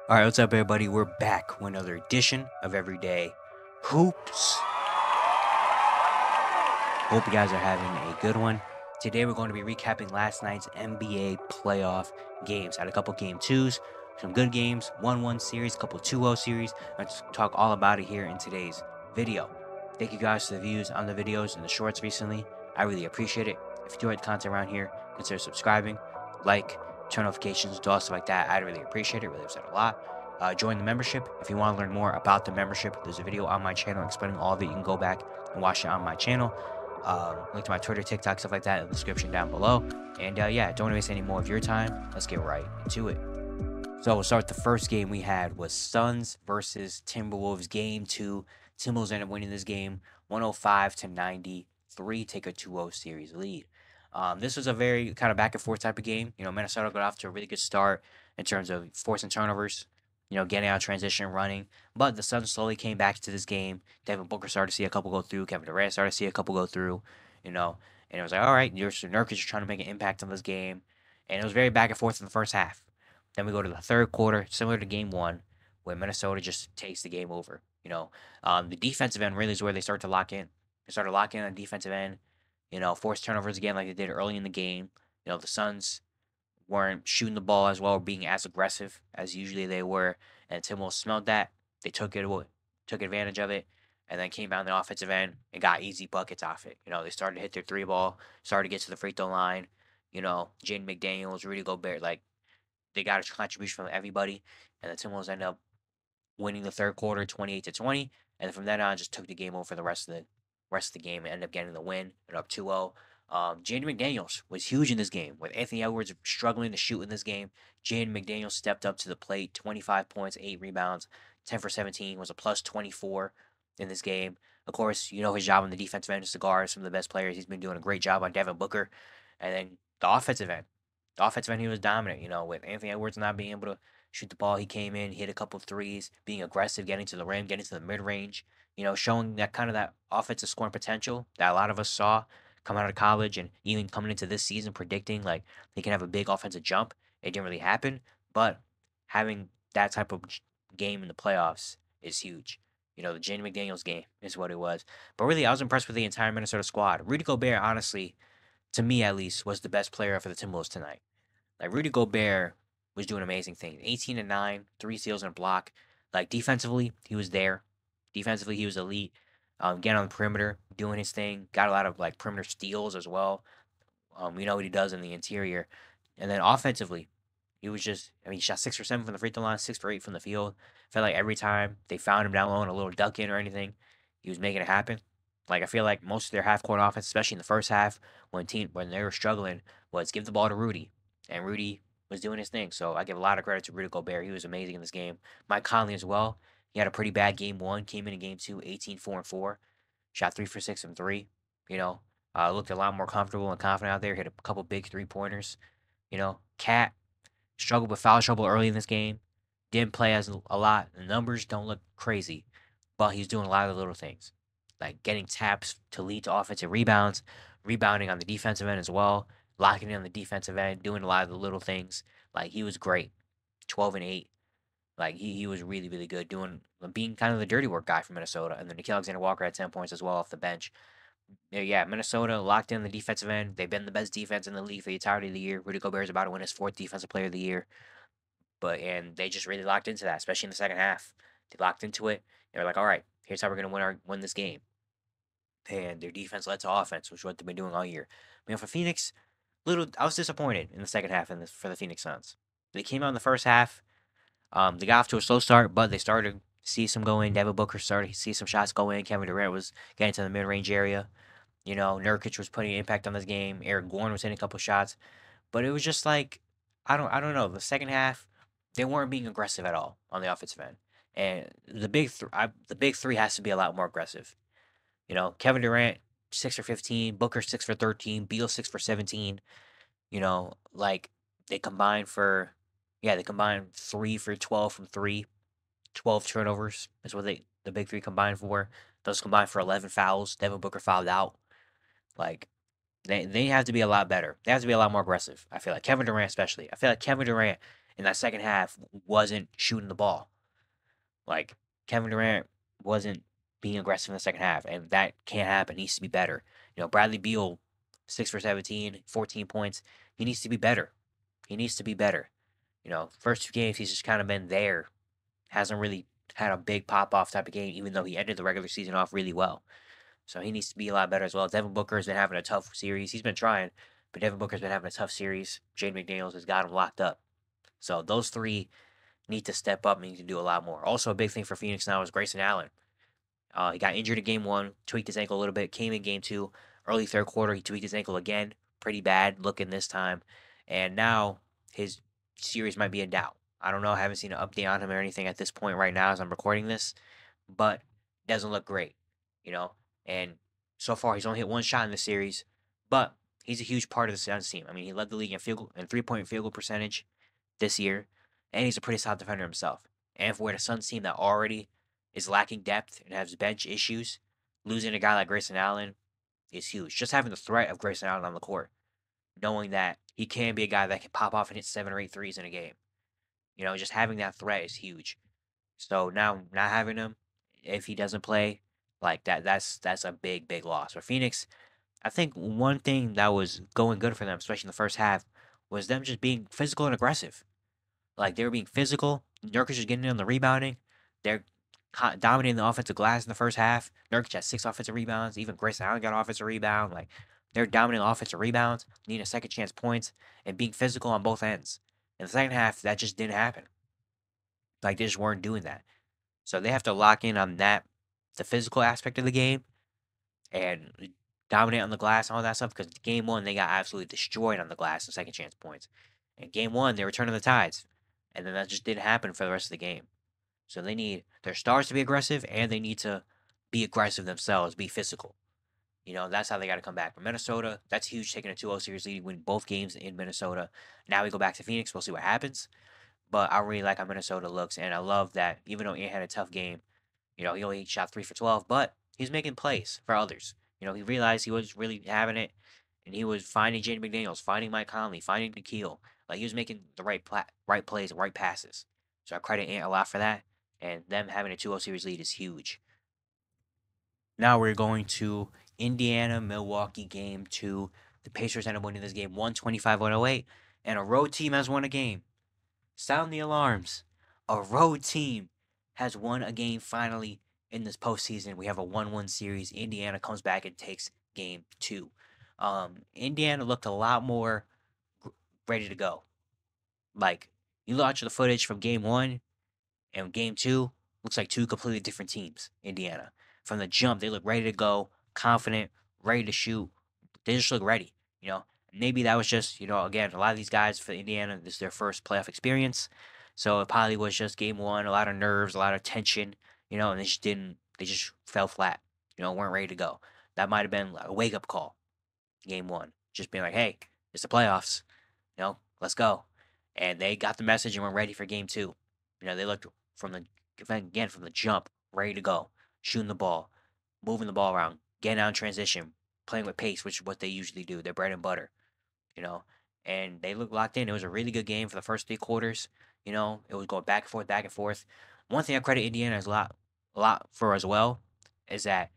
Alright, what's up, everybody? We're back with another edition of Everyday Hoops. Hope you guys are having a good one. Today, we're going to be recapping last night's NBA playoff games. Had a couple game twos, some good games, 1-1 series, a couple 2-0 series. Let's talk all about it here in today's video. Thank you guys for the views on the videos and the shorts recently. I really appreciate it. If you enjoyed the content around here, consider subscribing, like, turn notifications, do all stuff like that. I'd really appreciate it. Really upset a lot. Join the membership if you want to learn more about the membership. There's a video on my channel explaining all of it. You can go back and watch it on my channel. Link to my Twitter, TikTok, stuff like that in the description down below. And yeah, don't waste any more of your time. Let's get right into it. So we'll start with the first game we had was Suns versus Timberwolves. Game 2. Timberwolves ended up winning this game 105-93, take a 2-0 series lead. This was a very kind of back and forth type of game. Minnesota got off to a really good start in terms of forcing turnovers, getting out of transition, running. But the Suns slowly came back to this game. Devin Booker started to see a couple go through. Kevin Durant started to see a couple go through, and it was like, all right, Nurkic is trying to make an impact on this game. And it was very back and forth in the first half. Then we go to the third quarter, similar to game one, where Minnesota just takes the game over. The defensive end really is where they start to lock in. They started locking in on the defensive end, force turnovers again like they did early in the game. The Suns weren't shooting the ball as well or being as aggressive as usually they were. And Timberwolves smelled that. They took advantage of it, and then came down the offensive end and got easy buckets off it. They started to hit their three ball, started to get to the free throw line. Jaden McDaniels, Rudy Gobert, like they got a contribution from everybody, and the Timberwolves ended up winning the third quarter 28-20, and then from then on just took the game over for the rest of the game and ended up getting the win and up 2-0. Jaden McDaniels was huge in this game. With Anthony Edwards struggling to shoot in this game, Jaden McDaniels stepped up to the plate, 25 points, 8 rebounds, 10 for 17, was a plus 24 in this game. Of course, his job on the defensive end is to guard some of the best players. He's been doing a great job on Devin Booker. And then the offensive end. The offensive end, he was dominant, with Anthony Edwards not being able to shoot the ball. He came in, hit a couple threes, being aggressive, getting to the rim, getting to the mid range, showing that kind of that offensive scoring potential that a lot of us saw coming out of college and even coming into this season predicting like he can have a big offensive jump. It didn't really happen, but having that type of game in the playoffs is huge. The Jaden McDaniels game is what it was. But really, I was impressed with the entire Minnesota squad. Rudy Gobert, honestly, to me at least, was the best player for the Timberwolves tonight. Like Rudy Gobert was doing amazing things. 18 and 9, 3 steals and a block. Like defensively, he was there. Defensively, he was elite. Getting on the perimeter, doing his thing. Got a lot of like perimeter steals as well. We know what he does in the interior. And then offensively, he was just, he shot 6 for 7 from the free throw line, 6 for 8 from the field. Felt like every time they found him down low in a little duck in or anything, he was making it happen. Like I feel like most of their half court offense, especially in the first half, when they were struggling, was give the ball to Rudy, and Rudy was doing his thing. So I give a lot of credit to Rudy Gobert. He was amazing in this game. Mike Conley as well. He had a pretty bad game one. Came in game two, 18, 4 and 4. Shot 3 for 6 from three. Looked a lot more comfortable and confident out there. Hit a couple big 3 pointers. Cat struggled with foul trouble early in this game. Didn't play as a lot. The numbers don't look crazy, but he's doing a lot of the little things, like getting taps to lead to offensive rebounds, rebounding on the defensive end as well, locking in on the defensive end, doing a lot of the little things. Like he was great, 12 and 8. Like he was really really good, being kind of the dirty work guy for Minnesota. And then Nikhil Alexander-Walker had 10 points as well off the bench. Yeah, Minnesota locked in the defensive end. They've been the best defense in the league for the entirety of the year. Rudy Gobert is about to win his 4th Defensive Player of the Year. And they just really locked into that, especially in the second half. They locked into it. They were like, all right, here's how we're gonna win this game. And their defense led to offense, which is what they've been doing all year. For Phoenix, I was disappointed in the second half for the Phoenix Suns. They came out in the first half. They got off to a slow start, but they started to see some go in. Devin Booker started to see some shots go in. Kevin Durant was getting to the mid range area. Nurkic was putting an impact on this game. Eric Gordon was hitting a couple shots, but it was just like I don't know. The second half, they weren't being aggressive at all on the offensive end, and the big three has to be a lot more aggressive. Kevin Durant 6 for 15, Booker 6 for 13, Beal 6 for 17. Like they combined for, yeah, they combined 3 for 12 from three. 12 turnovers is what the big three combined for. Those combined for 11 fouls. Devin Booker fouled out. Like they have to be a lot better. They have to be a lot more aggressive. I feel like Kevin Durant especially. I feel like Kevin Durant in that second half wasn't shooting the ball. Like Kevin Durant wasn't being aggressive in the second half, and that can't happen. He needs to be better. Bradley Beal, 6 for 17, 14 points. He needs to be better. He needs to be better. First 2 games he's just kind of been there. Hasn't really had a big pop off type of game, even though he ended the regular season off really well. So he needs to be a lot better as well. Devin Booker's been having a tough series. He's been trying, but Devin Booker's been having a tough series. Jaden McDaniels has got him locked up. So those three need to step up and need to do a lot more. Also, a big thing for Phoenix now is Grayson Allen. He got injured in game one, tweaked his ankle a little bit, came in game two, early third quarter, he tweaked his ankle again, pretty bad looking this time. And now his series might be in doubt. I don't know, I haven't seen an update on him or anything at this point right now as I'm recording this, but doesn't look great, you know. And so far, he's only hit one shot in the series, but he's a huge part of the Suns team. I mean, he led the league in 3-point field goal percentage this year, and he's a pretty solid defender himself. And for a Suns team that already is lacking depth and has bench issues, losing a guy like Grayson Allen is huge. Just having the threat of Grayson Allen on the court, knowing that he can be a guy that can pop off and hit 7 or 8 threes in a game. Just having that threat is huge. So now not having him, if he doesn't play like that's a big, big loss. For Phoenix, I think one thing that was going good for them, especially in the first half, was them just being physical and aggressive. Like they were being physical. Nurkic was getting in on the rebounding. They're dominating the offensive glass in the first half. Nurkic had 6 offensive rebounds. Even Grayson Allen got an offensive rebound. Like they're dominating the offensive rebounds, needing a second chance points, and being physical on both ends. In the second half, that just didn't happen. Like they just weren't doing that. So they have to lock in on that, the physical aspect of the game, and dominate on the glass and all that stuff. Because game one, they got absolutely destroyed on the glass and second chance points. And game one, they were turning the tides. And then that just didn't happen for the rest of the game. So they need their stars to be aggressive, and they need to be aggressive themselves, be physical. That's how they got to come back. For Minnesota, that's huge, taking a 2-0 series lead, win both games in Minnesota. Now we go back to Phoenix. We'll see what happens. But I really like how Minnesota looks, and I love that even though he had a tough game, he only shot 3 for 12, but he's making plays for others. He realized he was really having it, and he was finding Jaden McDaniels, finding Mike Conley, finding Nikhil. Like he was making the right plays, right passes. So I credit Ant a lot for that, and them having a 2-0 series lead is huge. Now we're going to Indiana Milwaukee game 2. The Pacers end up winning this game 125-108, and a road team has won a game. Sound the alarms. A road team has won a game finally in this postseason. We have a 1-1 series. Indiana comes back and takes game 2. Indiana looked a lot more ready to go. Like, you watch the footage from game 1 and game 2, looks like two completely different teams, Indiana. From the jump, they look ready to go, confident, ready to shoot. They just look ready. Maybe that was just, again, a lot of these guys for Indiana, this is their first playoff experience. So it probably was just game one, a lot of nerves, a lot of tension, and they just fell flat, weren't ready to go. That might have been a wake up call, game one. Just being like, hey, it's the playoffs, let's go. And they got the message and were ready for game two. They looked from the jump, ready to go, shooting the ball, moving the ball around, getting out in transition, playing with pace, which is what they usually do, their bread and butter. And they looked locked in. It was a really good game for the first 3 quarters. It was going back and forth, back and forth. One thing I credit Indiana a lot for as well, is that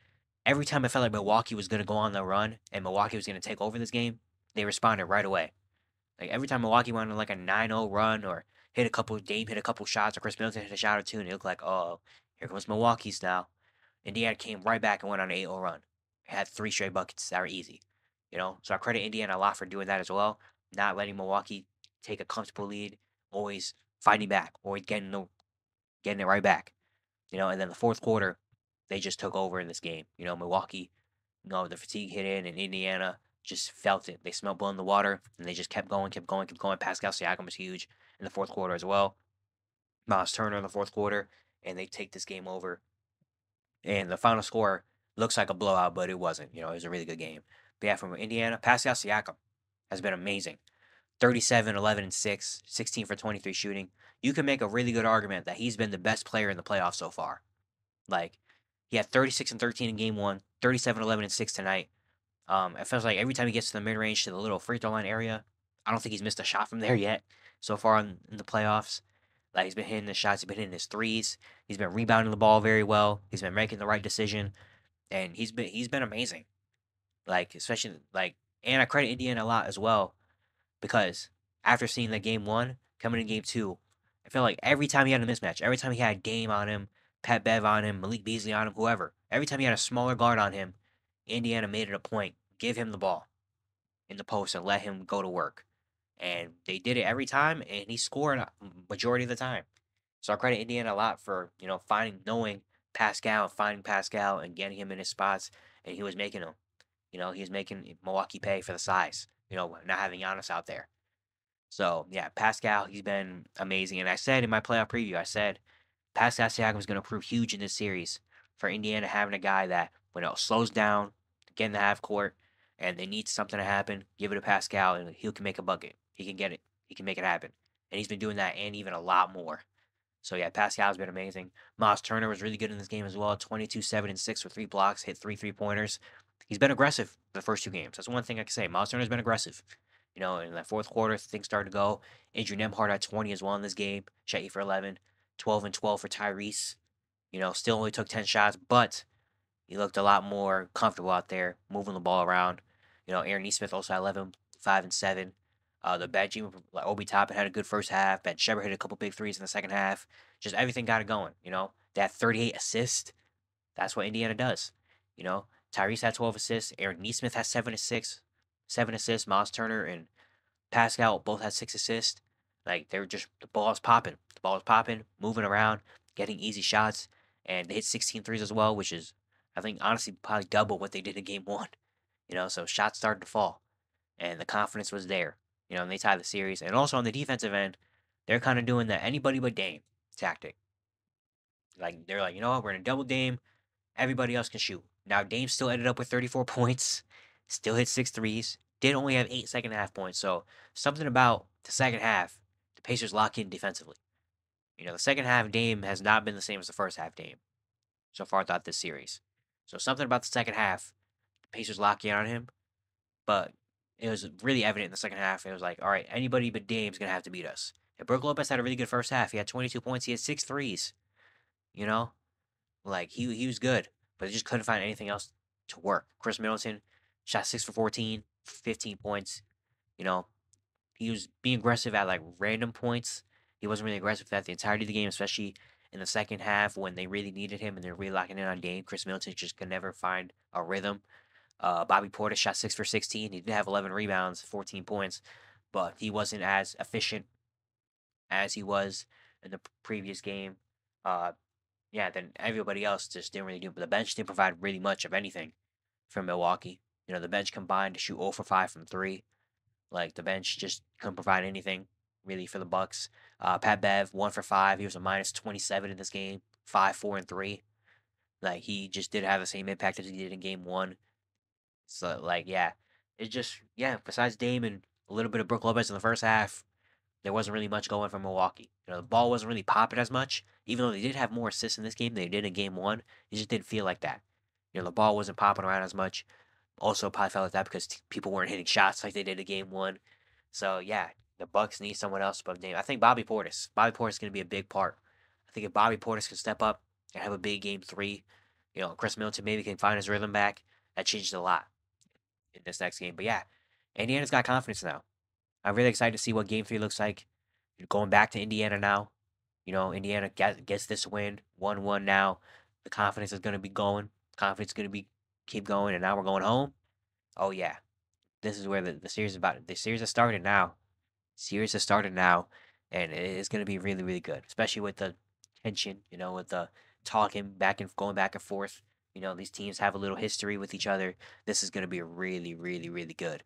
every time I felt like Milwaukee was going to go on the run and Milwaukee was going to take over this game, they responded right away. Like every time Milwaukee went on like a 9-0 run or Dame hit a couple shots or Chris Middleton hit a shot or two, and it looked like, oh, here comes Milwaukee's now. Indiana came right back and went on an 8-0 run. It had 3 straight buckets that were easy. So I credit Indiana a lot for doing that as well. Not letting Milwaukee take a comfortable lead, always fighting back, always getting it right back. And then the fourth quarter, they just took over in this game. Milwaukee, the fatigue hit in, and Indiana just felt it. They smelled blood in the water, and they just kept going, kept going, kept going. Pascal Siakam was huge in the fourth quarter as well. Miles Turner in the fourth quarter, and they take this game over. And the final score looks like a blowout, but it wasn't. It was a really good game. But yeah, from Indiana, Pascal Siakam has been amazing. 37, 11, and 6, 16 for 23 shooting. You can make a really good argument that he's been the best player in the playoffs so far. Like, he had 36 and 13 in game 1, 37, 11, and 6 tonight. It feels like every time he gets to the mid range to the little free throw line area, I don't think he's missed a shot from there yet. so far in the playoffs. Like he's been hitting his shots, he's been hitting his threes, he's been rebounding the ball very well, he's been making the right decision, and he's been amazing. Like especially like, and I credit Indiana a lot as well because after seeing the game one coming in game two, I feel like every time he had a mismatch, every time he had Dame on him, Pat Bev on him, Malik Beasley on him, whoever, every time he had a smaller guard on him, Indiana made it a point, give him the ball in the post and let him go to work. And they did it every time, and he scored a majority of the time. So I credit Indiana a lot for knowing Pascal, finding Pascal, and getting him in his spots, and he was making them. He was making Milwaukee pay for the size. Not having Giannis out there. So yeah, Pascal, he's been amazing. And I said in my playoff preview, I said Pascal Siakam is going to prove huge in this series for Indiana having a guy that when it slows down, get in the half court, and they need something to happen, give it to Pascal, and he can make a bucket. He can get it. He can make it happen. And he's been doing that and even a lot more. So yeah, Pascal's been amazing. Miles Turner was really good in this game as well. 22, 7, and 6 with 3 blocks, hit three pointers. He's been aggressive the first 2 games. That's one thing I can say. Miles Turner's been aggressive. In the fourth quarter, things started to go. Adrian Nemhard had 20 as well in this game. Shot 8 for 11. 12 and 12 for Tyrese. Still only took 10 shots, but he looked a lot more comfortable out there, moving the ball around. Aaron Nesmith also had 11, 5, and 7. The bench, even like Obi Toppin had a good first half. Ben Shepherd hit a couple big threes in the second half. Just everything got it going. That 38 assists. That's what Indiana does. You know, Tyrese had 12 assists. Aaron Nesmith has 7 assists. Miles Turner and Pascal both had 6 assists. Like they were just the ball was popping. The ball was popping, moving around, getting easy shots, and they hit 16 threes as well, which is I think honestly probably double what they did in game one. So shots started to fall, and the confidence was there. And they tied the series. And also on the defensive end, they're kind of doing that anybody but Dame tactic. Like they're like, what, we're gonna double Dame. Everybody else can shoot. Now Dame still ended up with 34 points, still hit 6 threes. Did only have 8 second half points. So something about the second half, the Pacers lock in defensively. The second half Dame has not been the same as the first half Dame so far throughout this series. So something about the second half, the Pacers lock in on him, but it was really evident in the second half. It was like, all right, anybody but Dame's gonna have to beat us. And Brook Lopez had a really good first half. He had 22 points. He had 6 threes. You know, like he was good, but they just couldn't find anything else to work. Chris Middleton shot 6 for 14, 15 points. You know, he was being aggressive at like random points. He wasn't really aggressive at the entirety of the game, especially in the second half when they really needed him and they're really locking in on Dame. Chris Middleton just could never find a rhythm. Bobby Portis shot 6 for 16. He did have 11 rebounds, 14 points, but he wasn't as efficient as he was in the previous game. Uh, yeah, then everybody else just didn't really do. But the bench didn't provide really much of anything from Milwaukee. The bench combined to shoot 0 for 5 from three. Like the bench just couldn't provide anything really for the Bucks. Pat Bev 1 for 5. He was a minus 27 in this game. 5, 4, and 3. Like he just didn't have the same impact as he did in game one. So like yeah, it's just yeah. Besides Dame and a little bit of Brook Lopez in the first half, there wasn't really much going for Milwaukee. The ball wasn't really popping as much, even though they did have more assists in this game than they did in game one. It just didn't feel like that. The ball wasn't popping around as much. Also, probably felt like that because people weren't hitting shots like they did in game one. So yeah, the Bucks need someone else above Dame. I think Bobby Portis. Bobby Portis is going to be a big part. I think if Bobby Portis can step up and have a big game three, Chris Middleton maybe can find his rhythm back. That changes a lot in this next game. But yeah, Indiana's got confidence now. I'm really excited to see what game three looks like. Going back to Indiana now. Indiana gets this win, 1-1 now. The confidence is going to be going. Confidence is going to be keep going, and now we're going home. Oh yeah, this is where the series is about. The series has started now. Series has started now, and it's going to be really really good, especially with the tension. With the talking back and going back and forth. These teams have a little history with each other. This is going to be really really really good.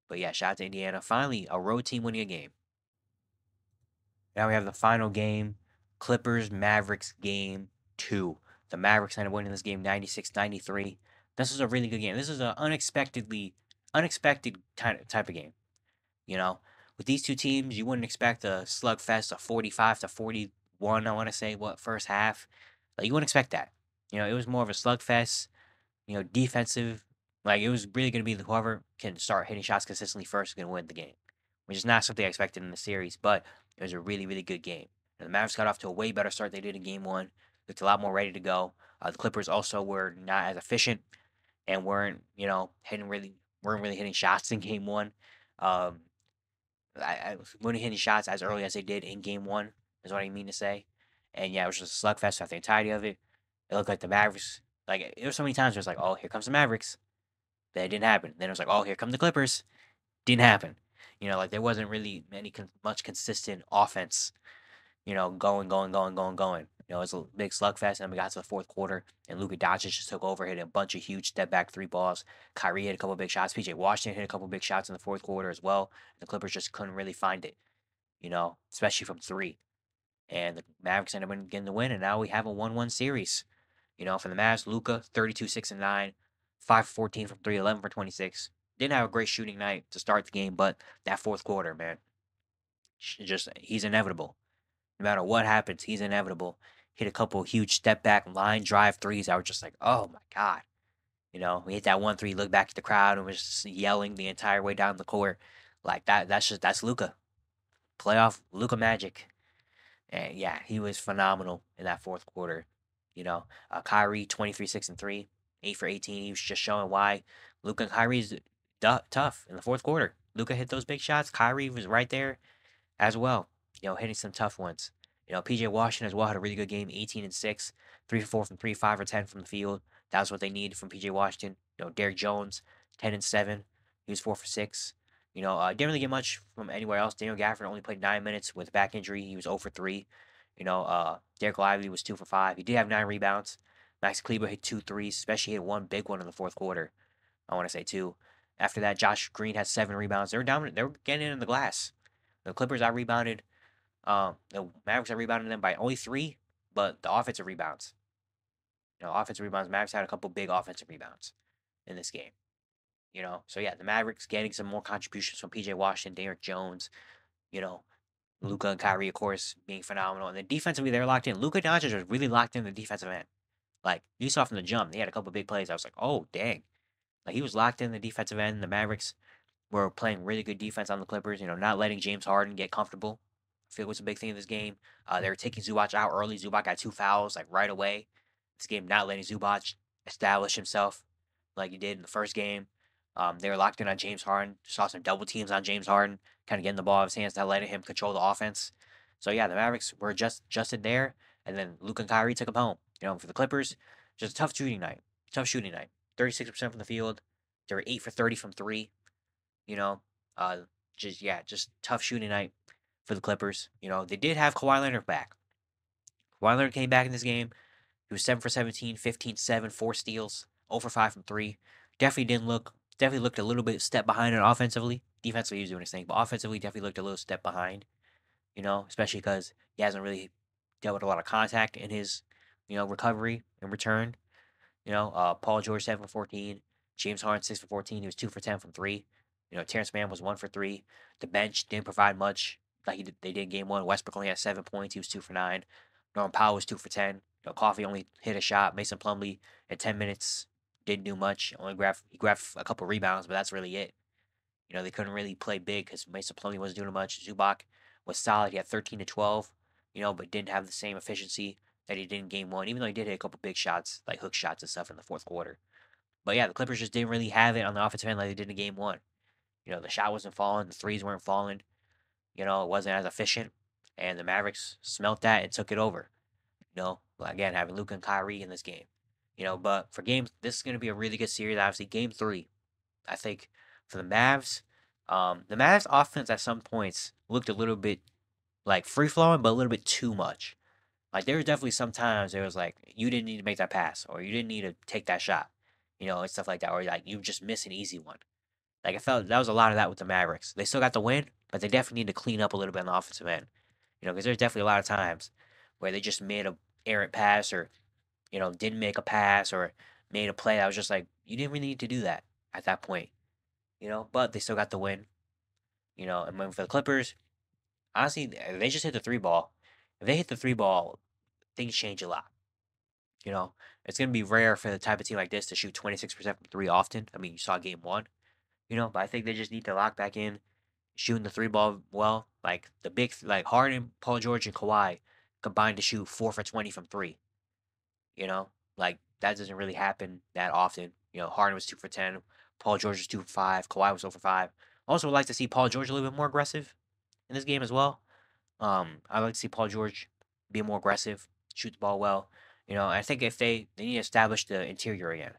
But yeah, shout out to Indiana. Finally, a road team winning a game. Now we have the final game, Clippers Mavericks game 2. The Mavericks ended up winning this game 96-93. This was a really good game. This is an unexpected type of game. You know, with these two teams, you wouldn't expect a slugfest, a 45-41. I want to say what first half. Like you wouldn't expect that. It was more of a slugfest. Defensive. Like it was really going to be whoever can start hitting shots consistently first is going to win the game. which is not something I expected in the series, but it was a really, really good game. And the Mavericks got off to a way better start than they did in game one. Looked a lot more ready to go. The Clippers also were not as efficient and weren't really hitting shots in game one. Um, I weren't hitting shots as early as they did in game one, is what I mean to say. And yeah, it was just a slugfest throughout the entirety of it. It looked like the Mavericks, like, there was so many times where it's like, oh, here comes the Mavericks. That didn't happen. Then it was like, oh, here come the Clippers. Didn't happen. Like there wasn't really much consistent offense. Going. It was a big slugfest, and we got to the fourth quarter, and Luka Doncic just took over, hit a bunch of huge step back three balls. Kyrie hit a couple big shots. PJ Washington hit a couple big shots in the fourth quarter as well. The Clippers just couldn't really find it, especially from three. And the Mavericks ended up getting the win, and now we have a 1-1 series. For the Mavs, Luka, 32, 6 and 9, 5 for 14 from 3, 11 for 26. Didn't have a great shooting night to start the game, but that fourth quarter, man, he's inevitable. No matter what happens, he's inevitable. Hit a couple huge step back line drive threes. I was just like, oh my God. We hit that 1-3, looked back at the crowd and was just yelling the entire way down the court. Like that's Luka. Playoff Luka magic. And yeah, he was phenomenal in that fourth quarter. Kyrie 23, 6 and 3, 8 for 18. He was just showing why Luka and Kyrie's tough in the fourth quarter. Luka hit those big shots. Kyrie was right there as well, hitting some tough ones. PJ Washington as well had a really good game, 18 and 6, 3 for 4 from 3, 5 for 10 from the field. That was what they needed from PJ Washington. Derrick Jones, 10 and 7, he was 4 for 6. Didn't really get much from anywhere else. Daniel Gafford only played 9 minutes with back injury. He was 0 for 3. Derek Lively was 2 for 5. He did have 9 rebounds. Max Kleber hit 2 threes, especially hit one big one in the fourth quarter. I want to say two. After that, Josh Green had 7 rebounds. They were dominant. They were getting in the glass. The Clippers out rebounded. The Mavericks out rebounded them by only 3, but the offensive rebounds. Offensive rebounds. Mavericks had a couple big offensive rebounds in this game. So yeah, the Mavericks getting some more contributions from PJ Washington, Derrick Jones, you know, Luka and Kyrie, of course, being phenomenal. And then defensively, they're locked in. Luka Doncic was really locked in the defensive end. Like, you saw from the jump, they had a couple big plays. I was like, oh, dang. Like, he was locked in the defensive end. The Mavericks were playing really good defense on the Clippers, not letting James Harden get comfortable. I feel it was a big thing in this game. They were taking Zubac out early. Zubac got 2 fouls, like, right away. This game, not letting Zubac establish himself like he did in the first game. They were locked in on James Harden. Saw some double teams on James Harden, kind of getting the ball out of his hands, not letting him control the offense. So yeah, the Mavericks were just in there, and then Luka and Kyrie took him home. For the Clippers, just a tough shooting night. Tough shooting night. 36% from the field. They were 8 for 30 from three. You know, uh, just tough shooting night for the Clippers. They did have Kawhi Leonard back. Kawhi Leonard came back in this game. He was 7 for 17, 15, 7, 4 steals, 0 for 5 from 3. Definitely looked a little bit step behind it offensively. Defensively, he was doing his thing, but offensively, definitely looked a little step behind, especially because he hasn't really dealt with a lot of contact in his, recovery and return. Paul George 7 for 14, James Harden 6 for 14. He was 2 for 10 from 3. Terrence Mann was 1 for 3. The bench didn't provide much like they did in game one. Westbrook only had 7 points. He was 2 for 9. Norman Powell was 2 for 10. Coffee only hit a shot. Mason Plumlee in 10 minutes didn't do much. He grabbed a couple rebounds, but that's really it. They couldn't really play big because Mason Plumlee wasn't doing much. Zubac was solid. He had 13 to 12, but didn't have the same efficiency that he did in game one, even though he did hit a couple big shots, like hook shots and stuff in the fourth quarter. But yeah, the Clippers just didn't really have it on the offensive end like they did in game one. The shot wasn't falling, the threes weren't falling, it wasn't as efficient, and the Mavericks smelt that and took it over. Again, having Luka and Kyrie in this game. But for games, this is going to be a really good series. Obviously, game three, I think for the Mavs offense at some points looked a little bit like free flowing, but a little bit too much. Like there was definitely some times it was like you didn't need to make that pass or you didn't need to take that shot, and stuff like that, or like you just miss an easy one. Like I felt that was a lot of that with the Mavericks. They still got the win, but they definitely need to clean up a little bit on the offensive end. Because there's definitely a lot of times where they just made a errant pass or didn't make a pass or made a play that was just like you didn't really need to do that at that point. But they still got the win. And then for the Clippers, honestly, they just hit the three ball. If they hit the three ball, things change a lot. You know, it's gonna be rare for the type of team like this to shoot 26% from three often. I mean, you saw game one. But I think they just need to lock back in shooting the three ball well. Like the big like Harden, Paul George, and Kawhi combined to shoot 4 for 20 from three. You know, like that doesn't really happen that often. Harden was 2 for 10, Paul George was 2 for 5, Kawhi was 0 for 5. Also, would like to see Paul George a little bit more aggressive in this game as well. I'd like to see Paul George be more aggressive, shoot the ball well. I think if they need to establish the interior again.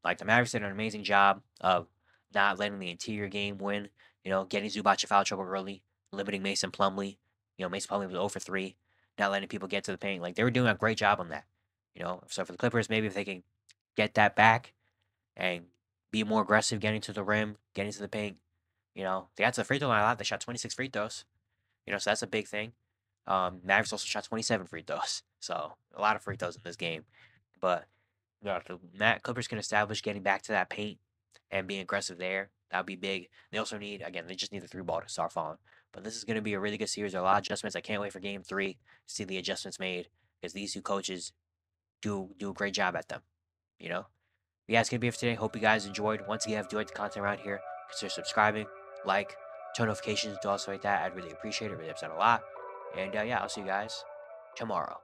Like the Mavericks did an amazing job of not letting the interior game win. Getting Zubac in foul trouble early, limiting Mason Plumlee. Mason Plumlee was 0 for 3, not letting people get to the paint. Like they were doing a great job on that. So for the Clippers, maybe if they can get that back and be more aggressive getting to the rim, getting to the paint. They got to the free throw line a lot. They shot 26 free throws. So that's a big thing. Mavericks also shot 27 free throws. So a lot of free throws in this game. But if the Clippers can establish getting back to that paint and being aggressive there, that would be big. They also need, again, they just need the three ball to start falling. But this is going to be a really good series. There are a lot of adjustments. I can't wait for game 3 to see the adjustments made because these two coaches do a great job at them. You know? Yeah, it's going to be it for today. Hope you guys enjoyed. Once again, if you enjoyed the content around here, consider subscribing, like, turn notifications, do all stuff like that. I'd really appreciate it. Really upset a lot. And yeah, I'll see you guys tomorrow.